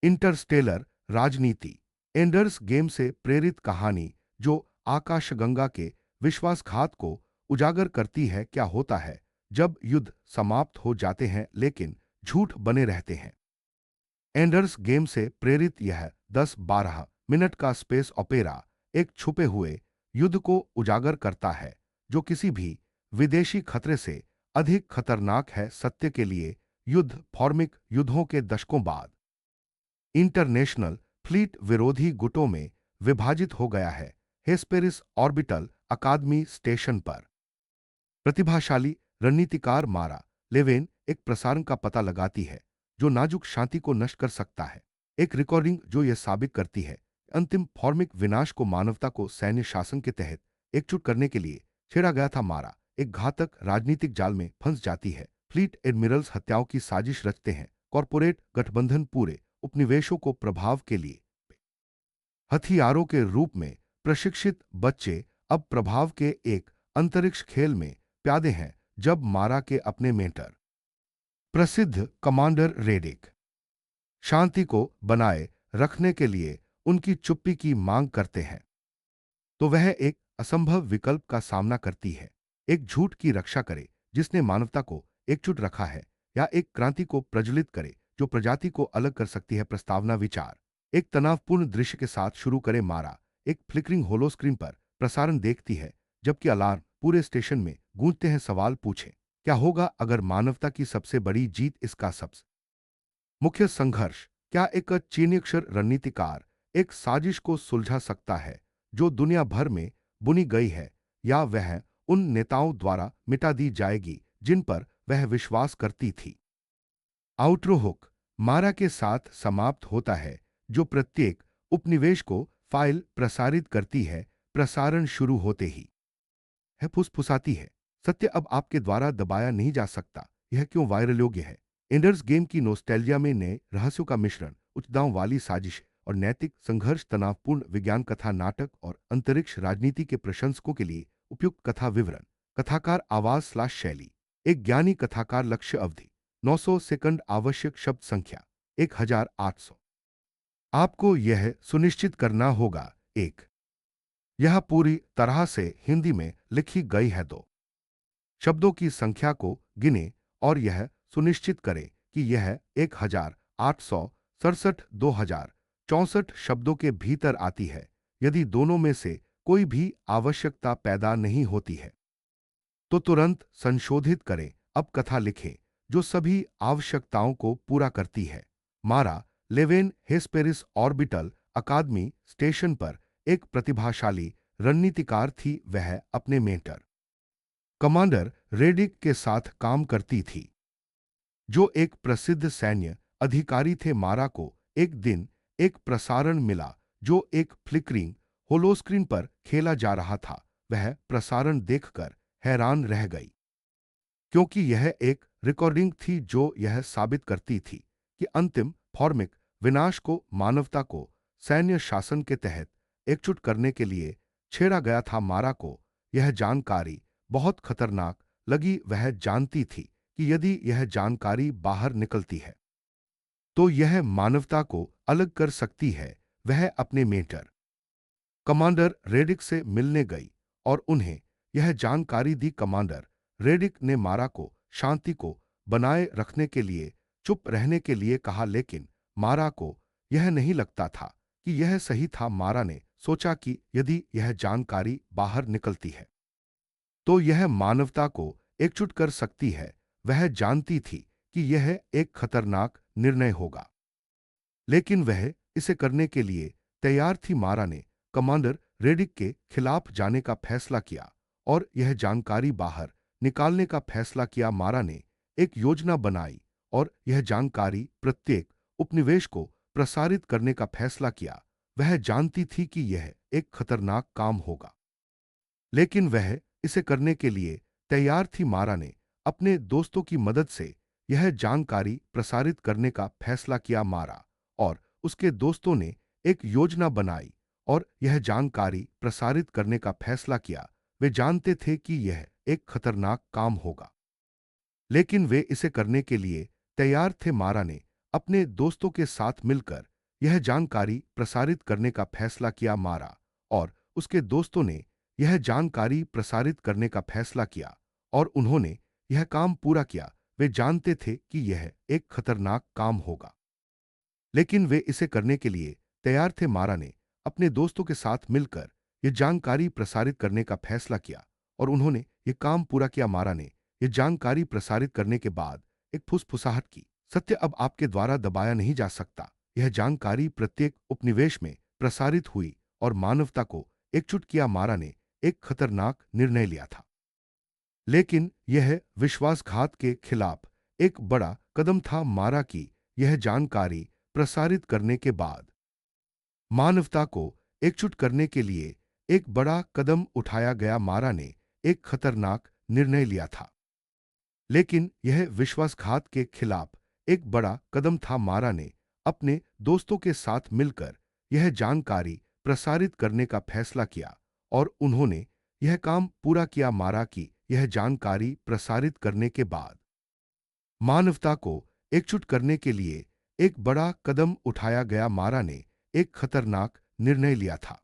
Interstellar राजनीति। Anders game से प्रेरित कहानी जो आकाशगंगा के विश्वासघात को उजागर करती है। क्या होता है जब युद्ध समाप्त हो जाते हैं लेकिन झूठ बने रहते हैं। एंडर्स गेम से प्रेरित यह 10-12 मिनट का स्पेस ऑपेरा एक छुपे हुए युद्ध को उजागर करता है जो किसी भी विदेशी खतरे से अधिक खतरनाक है। सत्य के लिए युद्ध फॉर्मिक युद्धों के दशकों बाद इंटरनेशनल फ्लीट विरोधी गुटों में विभाजित हो गया है। हेस्पेरिस ऑर्बिटल अकादमी स्टेशन पर प्रतिभाशाली रणनीतिकार मारा लेवेन एक प्रसारण का पता लगाती है जो नाजुक शांति को नष्ट कर सकता है। एक रिकॉर्डिंग जो यह साबित करती है अंतिम फॉर्मिक विनाश को मानवता को सैन्य शासन के तहत एकजुट करने के लिए छेड़ा गया था। मारा एक घातक राजनीतिक जाल में फंस जाती है। फ्लीट एडमिरल्स हत्याओं की साजिश रचते हैं। कॉरपोरेट गठबंधन पूरे उपनिवेशों को प्रभाव के लिए हथियारों के रूप में प्रशिक्षित बच्चे अब प्रभाव के एक अंतरिक्ष खेल में प्यादे हैं। जब मारा के अपने मेंटर प्रसिद्ध कमांडर रेडिक शांति को बनाए रखने के लिए उनकी चुप्पी की मांग करते हैं तो वह एक असंभव विकल्प का सामना करती है। एक झूठ की रक्षा करे जिसने मानवता को एकजुट रखा है या एक क्रांति को प्रज्वलित करे जो प्रजाति को अलग कर सकती है। प्रस्तावना विचार एक तनावपूर्ण दृश्य के साथ शुरू करे। मारा एक फ्लिकरिंग होलो स्क्रीन पर प्रसारण देखती है जबकि अलार्म पूरे स्टेशन में गूंजते हैं। सवाल पूछे क्या होगा अगर मानवता की सबसे बड़ी जीत इसका सबसे मुख्य संघर्ष क्या एक चीनियक्षर रणनीतिकार एक साजिश को सुलझा सकता है जो दुनिया भर में बुनी गई है या वह उन नेताओं द्वारा मिटा दी जाएगी जिन पर वह विश्वास करती थी। आउटरो हुक मारा के साथ समाप्त होता है जो प्रत्येक उपनिवेश को फाइल प्रसारित करती है। प्रसारण शुरू होते ही है फुसफुसाती है सत्य अब आपके द्वारा दबाया नहीं जा सकता। यह क्यों वायरल योग्य है। एंडर्स गेम की नोस्टैल्जिया में नए रहस्यों का मिश्रण उच्चताओं वाली साजिश और नैतिक संघर्ष तनावपूर्ण विज्ञान कथा नाटक और अंतरिक्ष राजनीति के प्रशंसकों के लिए उपयुक्त कथा विवरण कथाकार आवाज/शैली एक ज्ञानी कथाकार लक्ष्य अवधि 900 सेकंड आवश्यक शब्द संख्या 1800। आपको यह सुनिश्चित करना होगा एक यह पूरी तरह से हिंदी में लिखी गई है। दो शब्दों की संख्या को गिने और यह सुनिश्चित करें कि यह 1867 2064 शब्दों के भीतर आती है। यदि दोनों में से कोई भी आवश्यकता पैदा नहीं होती है तो तुरंत संशोधित करें। अब कथा लिखें जो सभी आवश्यकताओं को पूरा करती है। मारा लेवेन हेस्पेरिस ऑर्बिटल अकादमी स्टेशन पर एक प्रतिभाशाली रणनीतिकार थी। वह अपने मेंटर कमांडर रेडिक के साथ काम करती थी जो एक प्रसिद्ध सैन्य अधिकारी थे। मारा को एक दिन एक प्रसारण मिला जो एक फ्लिकरिंग होलोस्क्रीन पर खेला जा रहा था। वह प्रसारण देखकर हैरान रह गई क्योंकि यह एक रिकॉर्डिंग थी जो यह साबित करती थी कि अंतिम फॉर्मिक विनाश को मानवता को सैन्य शासन के तहत एकजुट करने के लिए छेड़ा गया था। मारा को यह जानकारी बहुत खतरनाक लगी। वह जानती थी कि यदि यह जानकारी बाहर निकलती है तो यह मानवता को अलग कर सकती है। वह अपने मेंटर कमांडर रेडिक से मिलने गई और उन्हें यह जानकारी दी। कमांडर रेडिक ने मारा को शांति को बनाए रखने के लिए चुप रहने के लिए कहा लेकिन मारा को यह नहीं लगता था कि यह सही था। मारा ने सोचा कि यदि यह जानकारी बाहर निकलती है तो यह मानवता को एकजुट कर सकती है। वह जानती थी कि यह एक खतरनाक निर्णय होगा लेकिन वह इसे करने के लिए तैयार थी। मारा ने कमांडर रेडिक के खिलाफ जाने का फैसला किया और यह जानकारी बाहर निकालने का फैसला किया। मारा ने एक योजना बनाई और यह जानकारी प्रत्येक उपनिवेश को प्रसारित करने का फैसला किया। वह जानती थी कि यह एक खतरनाक काम होगा लेकिन वह इसे करने के लिए तैयार थी। मारा ने अपने दोस्तों की मदद से यह जानकारी प्रसारित करने का फैसला किया। मारा और उसके दोस्तों ने एक योजना बनाई और यह जानकारी प्रसारित करने का फैसला किया। वे जानते थे कि यह एक खतरनाक काम होगा लेकिन वे इसे करने के लिए तैयार थे। मारा ने अपने दोस्तों के साथ मिलकर यह जानकारी प्रसारित करने का फैसला किया मारा, और उसके दोस्तों ने यह जानकारी प्रसारित करने का फैसला किया और उन्होंने यह काम पूरा किया। वे जानते थे कि यह एक खतरनाक काम होगा, लेकिन वे इसे करने के लिए तैयार थे। मारा ने अपने दोस्तों के साथ मिलकर यह जानकारी प्रसारित करने का फैसला किया और उन्होंने यह काम पूरा किया। मारा ने यह जानकारी प्रसारित करने के बाद एक फुसफुसाहट की, सत्य अब आपके द्वारा दबाया नहीं जा सकता। यह जानकारी प्रत्येक उपनिवेश में प्रसारित हुई और मानवता को एकजुट किया। मारा ने एक खतरनाक निर्णय लिया था, लेकिन यह विश्वासघात के खिलाफ एक बड़ा कदम था। मारा की यह जानकारी प्रसारित करने के बाद मानवता को एकजुट करने के लिए एक बड़ा कदम उठाया गया। मारा ने एक खतरनाक निर्णय लिया था, लेकिन यह विश्वासघात के खिलाफ एक बड़ा कदम था। मारा ने अपने दोस्तों के साथ मिलकर यह जानकारी प्रसारित करने का फैसला किया और उन्होंने यह काम पूरा किया। मारा की यह जानकारी प्रसारित करने के बाद मानवता को एकजुट करने के लिए एक बड़ा कदम उठाया गया। मारा ने एक खतरनाक निर्णय लिया था,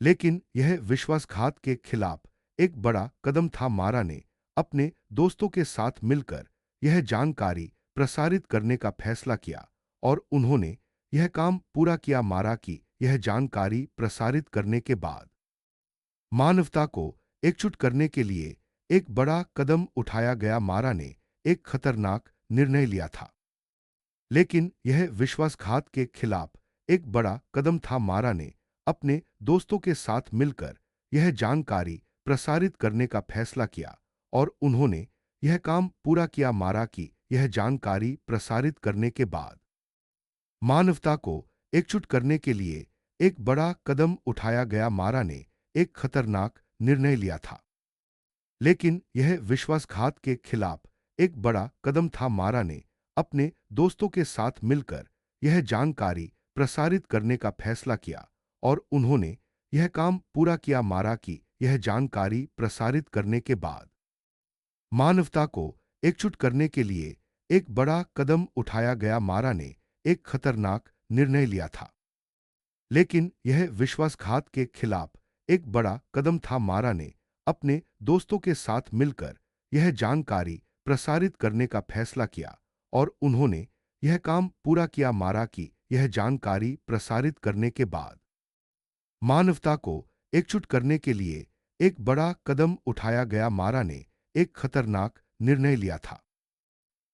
लेकिन यह विश्वासघात के खिलाफ एक बड़ा कदम था। मारा ने अपने दोस्तों के साथ मिलकर यह जानकारी प्रसारित करने का फैसला किया और उन्होंने यह काम पूरा किया। मारा की यह जानकारी प्रसारित करने के बाद मानवता को एकजुट करने के लिए एक बड़ा कदम उठाया गया। मारा ने एक खतरनाक निर्णय लिया था, लेकिन यह विश्वासघात के खिलाफ एक बड़ा कदम था। मारा ने अपने दोस्तों के साथ मिलकर यह जानकारी प्रसारित करने का फैसला किया और उन्होंने यह काम पूरा किया। मारा की यह जानकारी प्रसारित करने के बाद मानवता को एकजुट करने के लिए एक बड़ा कदम उठाया गया। मारा ने एक खतरनाक निर्णय लिया था, लेकिन यह विश्वासघात के खिलाफ एक बड़ा कदम था। मारा ने अपने दोस्तों के साथ मिलकर यह जानकारी प्रसारित करने का फैसला किया और उन्होंने यह काम पूरा किया। मारा की यह जानकारी प्रसारित करने के बाद मानवता को एकजुट करने के लिए एक बड़ा कदम उठाया गया। मारा ने एक खतरनाक निर्णय लिया था, लेकिन यह विश्वासघात के खिलाफ एक बड़ा कदम था। मारा ने अपने दोस्तों के साथ मिलकर यह जानकारी प्रसारित करने का फैसला किया और उन्होंने यह काम पूरा किया। मारा की यह जानकारी प्रसारित करने के बाद मानवता को एकजुट करने के लिए एक बड़ा कदम उठाया गया। मारा ने एक खतरनाक निर्णय लिया था,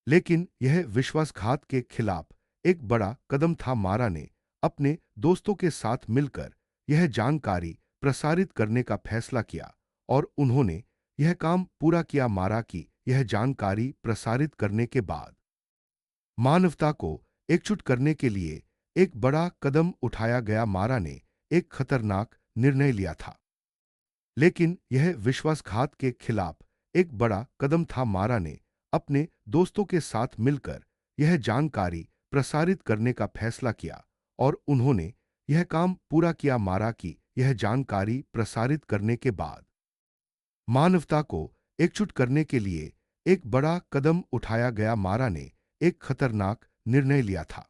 लेकिन यह विश्वासघात के खिलाफ एक बड़ा कदम था। मारा ने अपने दोस्तों के साथ मिलकर यह जानकारी प्रसारित करने का फैसला किया और उन्होंने यह काम पूरा किया। मारा की यह जानकारी प्रसारित करने के बाद मानवता को एकजुट करने के लिए एक बड़ा कदम उठाया गया। मारा ने एक खतरनाक निर्णय लिया था, लेकिन यह विश्वासघात के खिलाफ एक बड़ा कदम था। मारा ने अपने दोस्तों के साथ मिलकर यह जानकारी प्रसारित करने का फैसला किया और उन्होंने यह काम पूरा किया। मारा की यह जानकारी प्रसारित करने के बाद मानवता को एकजुट करने के लिए एक बड़ा कदम उठाया गया। मारा ने एक खतरनाक निर्णय लिया था,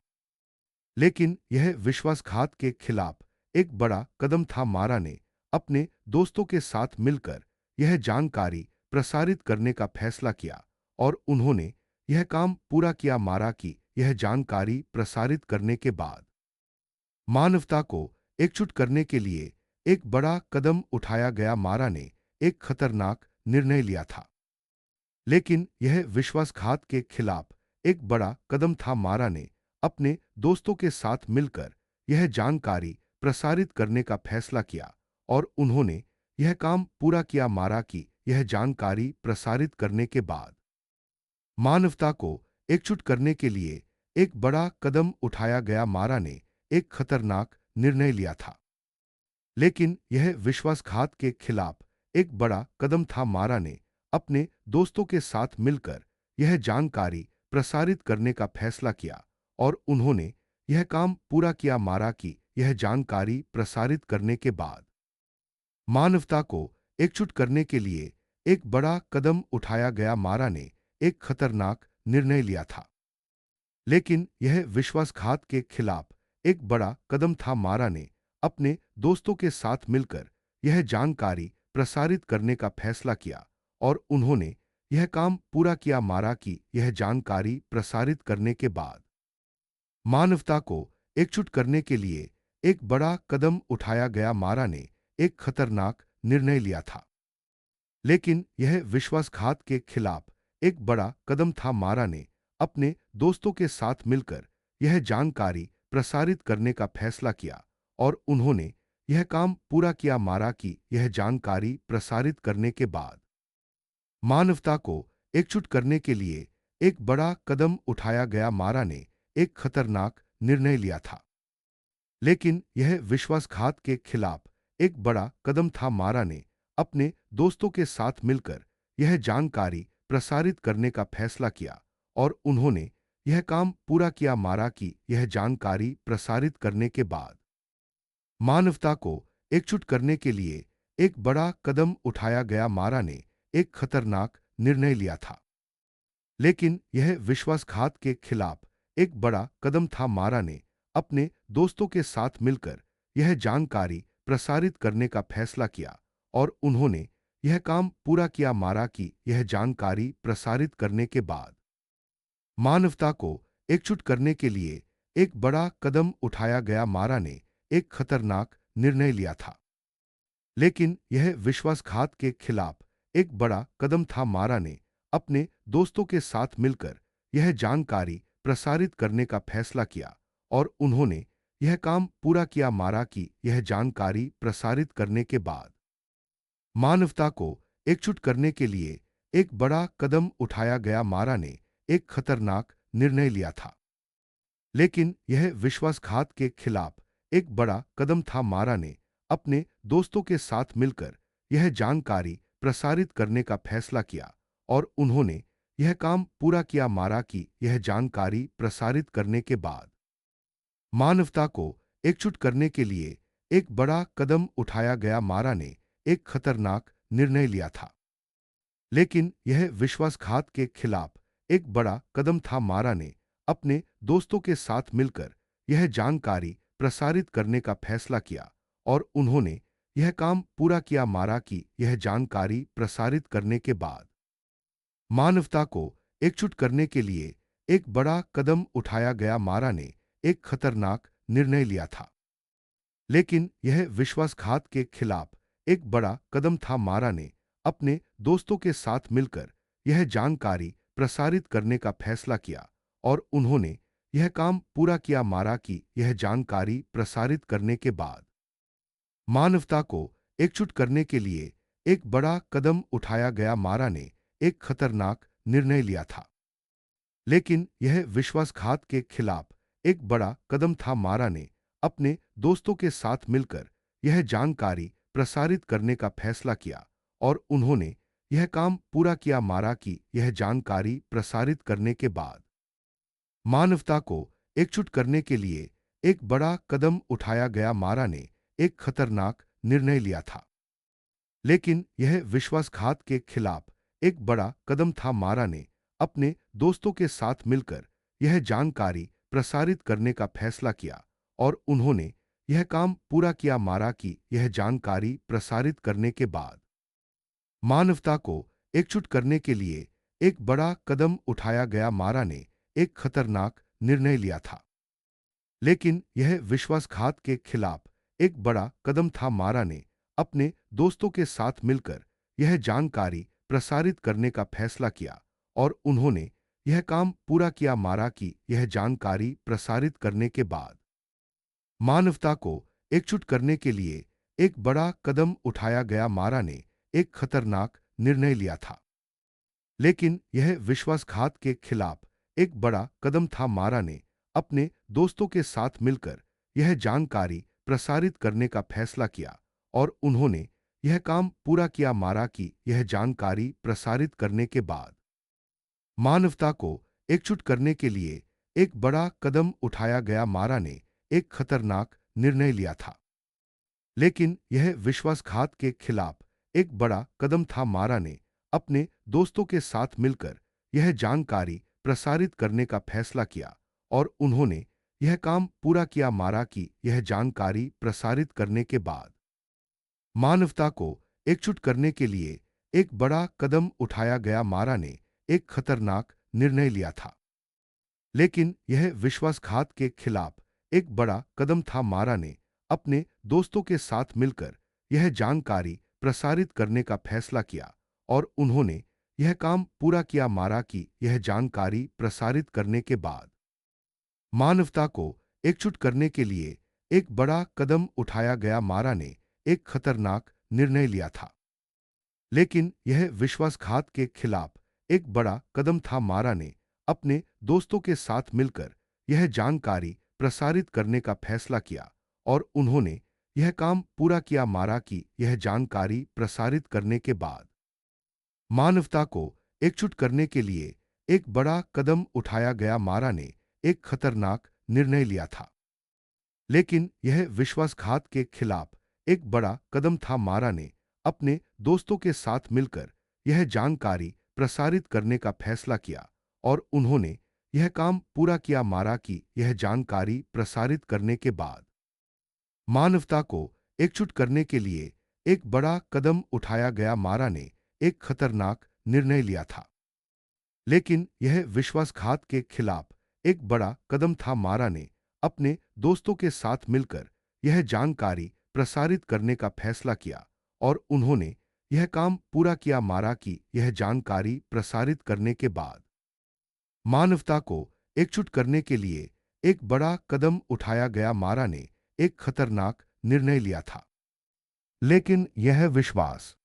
लेकिन यह विश्वासघात के खिलाफ एक बड़ा कदम था। मारा ने अपने दोस्तों के साथ मिलकर यह जानकारी प्रसारित करने का फैसला किया और उन्होंने यह काम पूरा किया। मारा की यह जानकारी प्रसारित करने के बाद मानवता को एकजुट करने के लिए एक बड़ा कदम उठाया गया। मारा ने एक खतरनाक निर्णय लिया था, लेकिन यह विश्वासघात के खिलाफ एक बड़ा कदम था। मारा ने अपने दोस्तों के साथ मिलकर यह जानकारी प्रसारित करने का फैसला किया और उन्होंने यह काम पूरा किया। मारा की यह जानकारी प्रसारित करने के बाद मानवता को एकजुट करने के लिए एक बड़ा कदम उठाया गया। मारा ने एक खतरनाक निर्णय लिया था, लेकिन यह विश्वासघात के खिलाफ एक बड़ा कदम था। मारा ने अपने दोस्तों के साथ मिलकर यह जानकारी प्रसारित करने का फैसला किया और उन्होंने यह काम पूरा किया। मारा की यह जानकारी प्रसारित करने के बाद मानवता को एकजुट करने के लिए एक बड़ा कदम उठाया गया। मारा ने एक खतरनाक निर्णय लिया था, लेकिन यह विश्वासघात के खिलाफ एक बड़ा कदम था। मारा ने अपने दोस्तों के साथ मिलकर यह जानकारी प्रसारित करने का फैसला किया और उन्होंने यह काम पूरा किया। मारा की यह जानकारी प्रसारित करने के बाद मानवता को एकजुट करने के लिए एक बड़ा कदम उठाया गया। मारा ने एक खतरनाक निर्णय लिया था, लेकिन यह विश्वासघात के खिलाफ एक बड़ा कदम था। मारा ने अपने दोस्तों के साथ मिलकर यह जानकारी प्रसारित करने का फैसला किया और उन्होंने यह काम पूरा किया। मारा की यह जानकारी प्रसारित करने के बाद मानवता को एकजुट करने के लिए एक बड़ा कदम उठाया गया। मारा ने एक खतरनाक निर्णय लिया था, लेकिन यह विश्वासघात के खिलाफ एक बड़ा कदम था। मारा ने अपने दोस्तों के साथ मिलकर यह जानकारी प्रसारित करने का फैसला किया और उन्होंने यह काम पूरा किया। मारा की यह जानकारी प्रसारित करने के बाद मानवता को एकजुट करने के लिए एक बड़ा कदम उठाया गया। मारा ने एक खतरनाक निर्णय लिया था, लेकिन यह विश्वासघात के खिलाफ एक बड़ा कदम था। मारा ने अपने दोस्तों के साथ मिलकर यह जानकारी प्रसारित करने का फैसला किया और उन्होंने यह काम पूरा किया। मारा की यह जानकारी प्रसारित करने के बाद मानवता को एकजुट करने के लिए एक बड़ा कदम उठाया गया। मारा ने एक खतरनाक निर्णय लिया था, लेकिन यह विश्वासघात के खिलाफ एक बड़ा कदम था। मारा ने अपने दोस्तों के साथ मिलकर यह जानकारी प्रसारित करने का फैसला किया और उन्होंने यह काम पूरा किया। मारा की यह जानकारी प्रसारित करने के बाद मानवता को एकजुट करने के लिए एक बड़ा कदम उठाया गया। मारा ने एक खतरनाक निर्णय लिया था, लेकिन यह विश्वासघात के खिलाफ एक बड़ा कदम था। मारा ने अपने दोस्तों के साथ मिलकर यह जानकारी प्रसारित करने का फैसला किया और उन्होंने यह काम पूरा किया। मारा की यह जानकारी प्रसारित करने के बाद मानवता को एकजुट करने के लिए एक बड़ा कदम उठाया गया। मारा ने एक खतरनाक निर्णय लिया था, लेकिन यह विश्वासघात के खिलाफ एक बड़ा कदम था। मारा ने अपने दोस्तों के साथ मिलकर यह जानकारी प्रसारित करने का फैसला किया और उन्होंने यह काम पूरा किया। मारा की यह जानकारी प्रसारित करने के बाद मानवता को एकजुट करने के लिए एक बड़ा कदम उठाया गया। मारा ने एक खतरनाक निर्णय लिया था, लेकिन यह विश्वासघात के खिलाफ एक बड़ा कदम था। मारा ने अपने दोस्तों के साथ मिलकर यह जानकारी प्रसारित करने का फैसला किया और उन्होंने यह काम पूरा किया। मारा की यह जानकारी प्रसारित करने के बाद मानवता को एकजुट करने के लिए एक बड़ा कदम उठाया गया। मारा ने एक खतरनाक निर्णय लिया था, लेकिन यह विश्वासघात के खिलाफ एक बड़ा कदम था। मारा ने अपने दोस्तों के साथ मिलकर यह जानकारी प्रसारित करने का फैसला किया और उन्होंने यह काम पूरा किया। मारा की यह जानकारी प्रसारित करने के बाद मानवता को एकजुट करने के लिए एक बड़ा कदम उठाया गया। मारा ने एक खतरनाक निर्णय लिया था, लेकिन यह विश्वासघात के खिलाफ एक बड़ा कदम था। मारा ने अपने दोस्तों के साथ मिलकर यह जानकारी प्रसारित करने का फैसला किया और उन्होंने यह काम पूरा किया। मारा की यह जानकारी प्रसारित करने के बाद मानवता को एकजुट करने के लिए एक बड़ा कदम उठाया गया। मारा ने एक खतरनाक निर्णय लिया था, लेकिन यह विश्वासघात के खिलाफ एक बड़ा कदम था। मारा ने अपने दोस्तों के साथ मिलकर यह जानकारी प्रसारित करने का फैसला किया और उन्होंने यह काम पूरा किया। मारा की यह जानकारी प्रसारित करने के बाद मानवता को एकजुट करने के लिए एक बड़ा कदम उठाया गया। मारा ने एक खतरनाक निर्णय लिया था, लेकिन यह विश्वासघात के खिलाफ एक बड़ा कदम था। मारा ने अपने दोस्तों के साथ मिलकर यह जानकारी प्रसारित करने का फैसला किया और उन्होंने यह काम पूरा किया। मारा की यह जानकारी प्रसारित करने के बाद मानवता को एकजुट करने के लिए एक बड़ा कदम उठाया गया। मारा ने एक खतरनाक निर्णय लिया था, लेकिन यह विश्वासघात के खिलाफ एक बड़ा कदम था। मारा ने अपने दोस्तों के साथ मिलकर यह जानकारी प्रसारित करने का फैसला किया और उन्होंने यह काम पूरा किया मारा की यह जानकारी प्रसारित करने के बाद मानवता को एकजुट करने के लिए एक बड़ा कदम उठाया गया। मारा ने एक खतरनाक निर्णय लिया था, लेकिन यह विश्वासघात के खिलाफ एक बड़ा कदम था। मारा ने अपने दोस्तों के साथ मिलकर यह जानकारी प्रसारित करने का फैसला किया और उन्होंने यह काम पूरा किया। मारा की यह जानकारी प्रसारित करने के बाद मानवता को एकजुट करने के लिए एक बड़ा कदम उठाया गया। मारा ने एक खतरनाक निर्णय लिया था, लेकिन यह विश्वासघात के खिलाफ एक बड़ा कदम था। मारा ने अपने दोस्तों के साथ मिलकर यह जानकारी प्रसारित करने का फैसला किया और उन्होंने यह काम पूरा किया। मारा की यह जानकारी प्रसारित करने के बाद मानवता को एकजुट करने के लिए एक बड़ा कदम उठाया गया। मारा ने एक खतरनाक निर्णय लिया था, लेकिन यह विश्वासघात के खिलाफ एक बड़ा कदम था। मारा ने अपने दोस्तों के साथ मिलकर यह जानकारी प्रसारित करने का फैसला किया और उन्होंने यह काम पूरा किया। मारा की यह जानकारी प्रसारित करने के बाद मानवता को एकजुट करने के लिए एक बड़ा कदम उठाया गया। मारा ने एक खतरनाक निर्णय लिया था, लेकिन यह विश्वासघात के खिलाफ एक बड़ा कदम था। मारा ने अपने दोस्तों के साथ मिलकर यह जानकारी प्रसारित करने का फैसला किया और उन्होंने यह काम पूरा किया। मारा की यह जानकारी प्रसारित करने के बाद मानवता को एकजुट करने के लिए एक बड़ा कदम उठाया गया। मारा ने एक खतरनाक निर्णय लिया था, लेकिन यह विश्वास